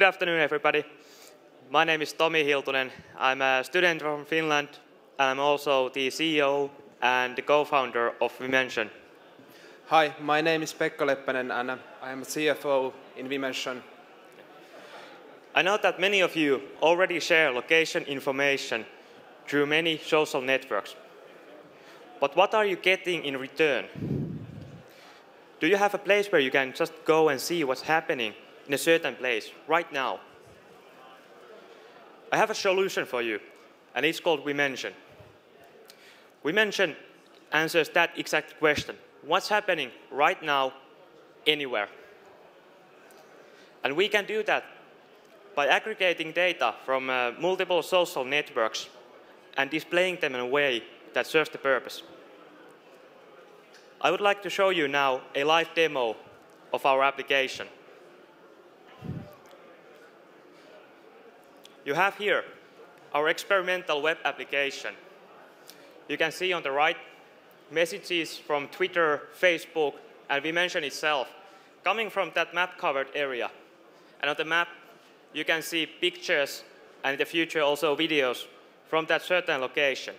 Good afternoon, everybody. My name is Tomi Hiltunen. I'm a student from Finland, and I'm also the CEO and the co-founder of Vimention. Hi, my name is Pekka Leppänen, and I'm a CFO in Vimention. I know that many of you already share location information through many social networks. But what are you getting in return? Do you have a place where you can just go and see what's happening in a certain place right now? I have a solution for you, and it's called Vimention. Vimention answers that exact question. What's happening right now, anywhere? And we can do that by aggregating data from multiple social networks and displaying them in a way that serves the purpose. I would like to show you now a live demo of our application. You have here our experimental web application. You can see on the right messages from Twitter, Facebook, and Vimention itself coming from that map-covered area. And on the map, you can see pictures and in the future also videos from that certain location.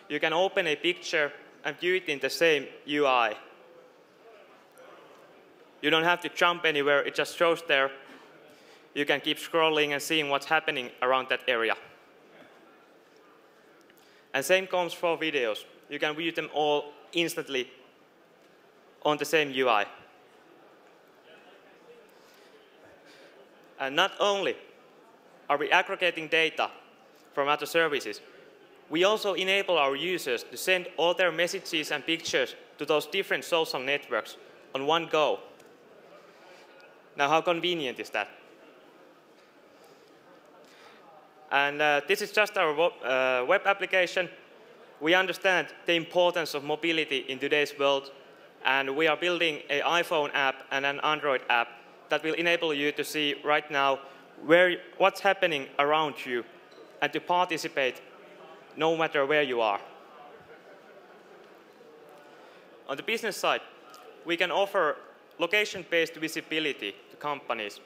You can open a picture and view it in the same UI. You don't have to jump anywhere, it just shows there. You can keep scrolling and seeing what's happening around that area. And same comes for videos. You can view them all instantly on the same UI. And not only are we aggregating data from other services, we also enable our users to send all their messages and pictures to those different social networks on one go. Now, how convenient is that? And this is just our web application. We understand the importance of mobility in today's world, and we are building an iPhone app and an Android app that will enable you to see right now what's happening around you and to participate no matter where you are. On the business side, we can offer location-based visibility to companies.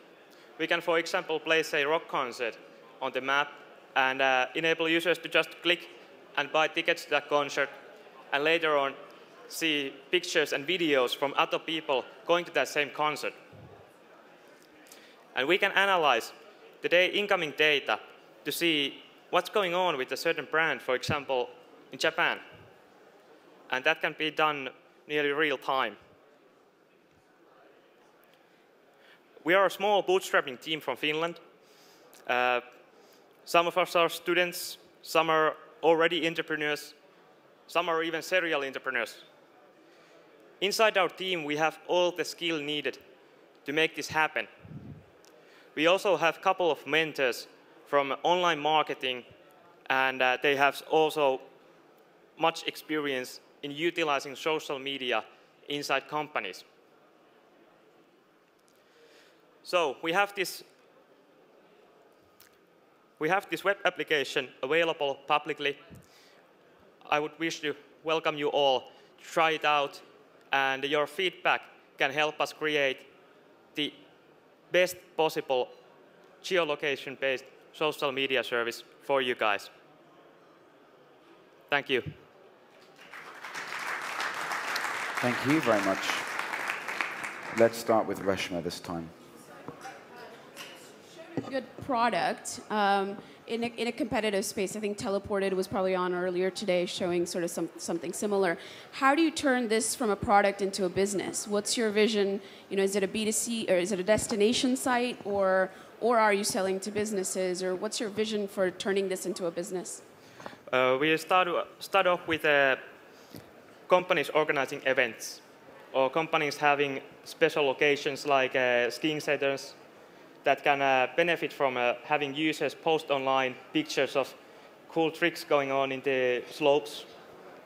We can, for example, place a rock concert on the map and enable users to just click and buy tickets to that concert, and later on see pictures and videos from other people going to that same concert. And we can analyze the incoming data to see what's going on with a certain brand, for example, in Japan. And that can be done nearly real time. We are a small bootstrapping team from Finland. Some of us are students, some are already entrepreneurs, some are even serial entrepreneurs. Inside our team, we have all the skill needed to make this happen. We also have a couple of mentors from online marketing, and they have also much experience in utilizing social media inside companies. So we have this web application available publicly. I would wish to welcome you all to try it out, and your feedback can help us create the best possible geolocation-based social media service for you guys. Thank you. Thank you very much. Let's start with Reshma this time. Good product in a competitive space. I think Teleported was probably on earlier today, showing sort of something similar. How do you turn this from a product into a business? What's your vision? Is it a B2C, or is it a destination site, or are you selling to businesses, or what's your vision for turning this into a business? We start off with companies organizing events, or companies having special locations like skiing centers that can benefit from having users post online pictures of cool tricks going on in the slopes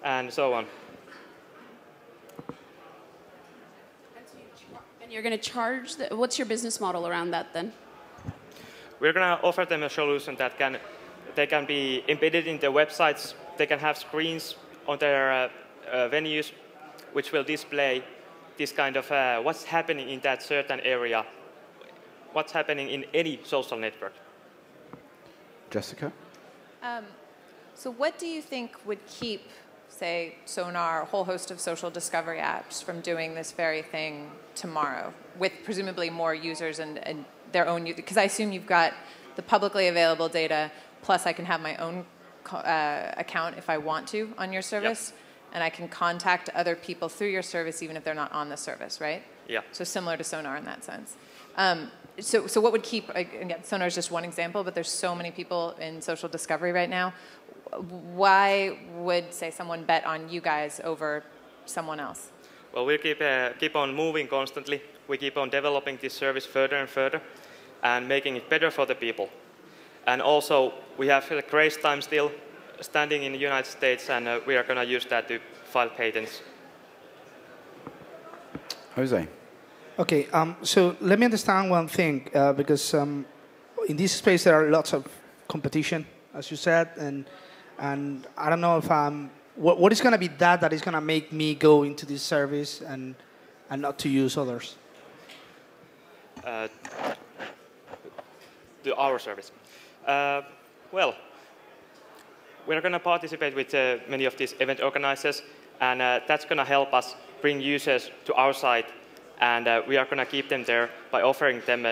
and so on. And you're going to charge, what's your business model around that then? We're going to offer them a solution that they can be embedded in their websites. They can have screens on their venues which will display this kind of what's happening in that certain area what's happening in any social network. Jessica? So what do you think would keep, say, Sonar, a whole host of social discovery apps from doing this very thing tomorrow with presumably more users and their own, because I assume you've got the publicly available data, plus I can have my own account if I want to on your service, and I can contact other people through your service even if they're not on the service, right? Yeah. So similar to Sonar in that sense. So what would keep, again, Sonar is just one example, but there's so many people in social discovery right now. Why would, say, someone bet on you guys over someone else? Well, we keep on moving constantly. We keep on developing this service further and further and making it better for the people. And also, we have a grace time still standing in the United States, and we are going to use that to file patents. Jose? Okay, so let me understand one thing, because in this space there are lots of competition, as you said, and I don't know if what is going to be that is going to make me go into this service and not to use others? Our service. Well, we're going to participate with many of these event organizers, and that's going to help us bring users to our site, and we are going to keep them there by offering them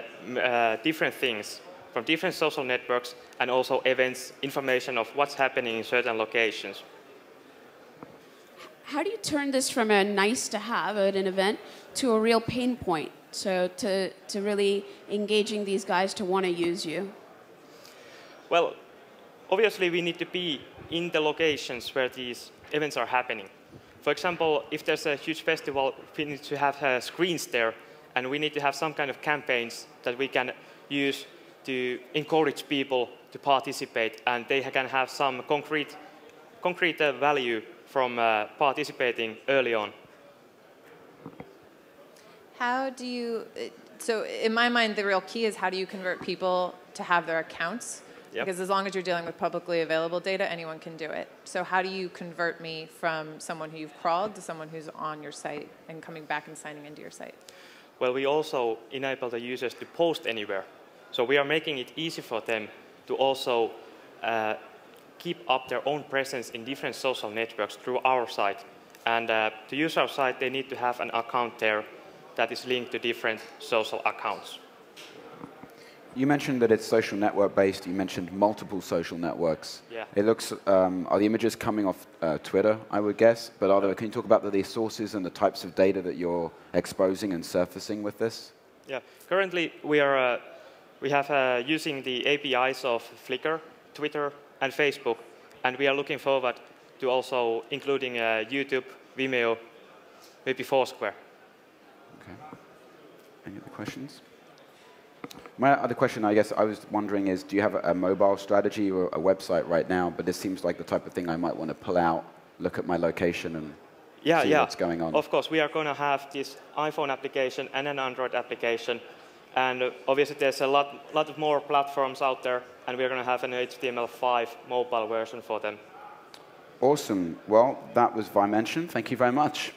different things from different social networks and also events, information of what's happening in certain locations. How do you turn this from a nice to have at an event to a real pain point? So to really engaging these guys to want to use you? Well, obviously we need to be in the locations where these events are happening. For example, if there's a huge festival, we need to have screens there, and we need to have some kind of campaigns that we can use to encourage people to participate, and they can have some concrete value from participating early on. How do you, so in my mind, the real key is how do you convert people to have their accounts? Yep. Because as long as you're dealing with publicly available data, anyone can do it. So how do you convert me from someone who you've crawled to someone who's on your site and coming back and signing into your site? Well, we also enable the users to post anywhere. So we are making it easy for them to also keep up their own presence in different social networks through our site. And to use our site, they need to have an account there that is linked to different social accounts. You mentioned that it's social network based. You mentioned multiple social networks. Yeah. It looks, are the images coming off Twitter, I would guess? But can you talk about the sources and the types of data that you're exposing and surfacing with this? Yeah. Currently, we have using the APIs of Flickr, Twitter, and Facebook, and we are looking forward to also including YouTube, Vimeo, maybe Foursquare. Okay. Any other questions? My other question, I guess, I was wondering is, do you have a mobile strategy or a website right now? But this seems like the type of thing I might want to pull out, look at my location, and see what's going on. Of course, we are going to have this iPhone application and an Android application. And obviously, there's a lot of more platforms out there, and we're going to have an HTML5 mobile version for them. Awesome. Well, that was Vimention. Thank you very much.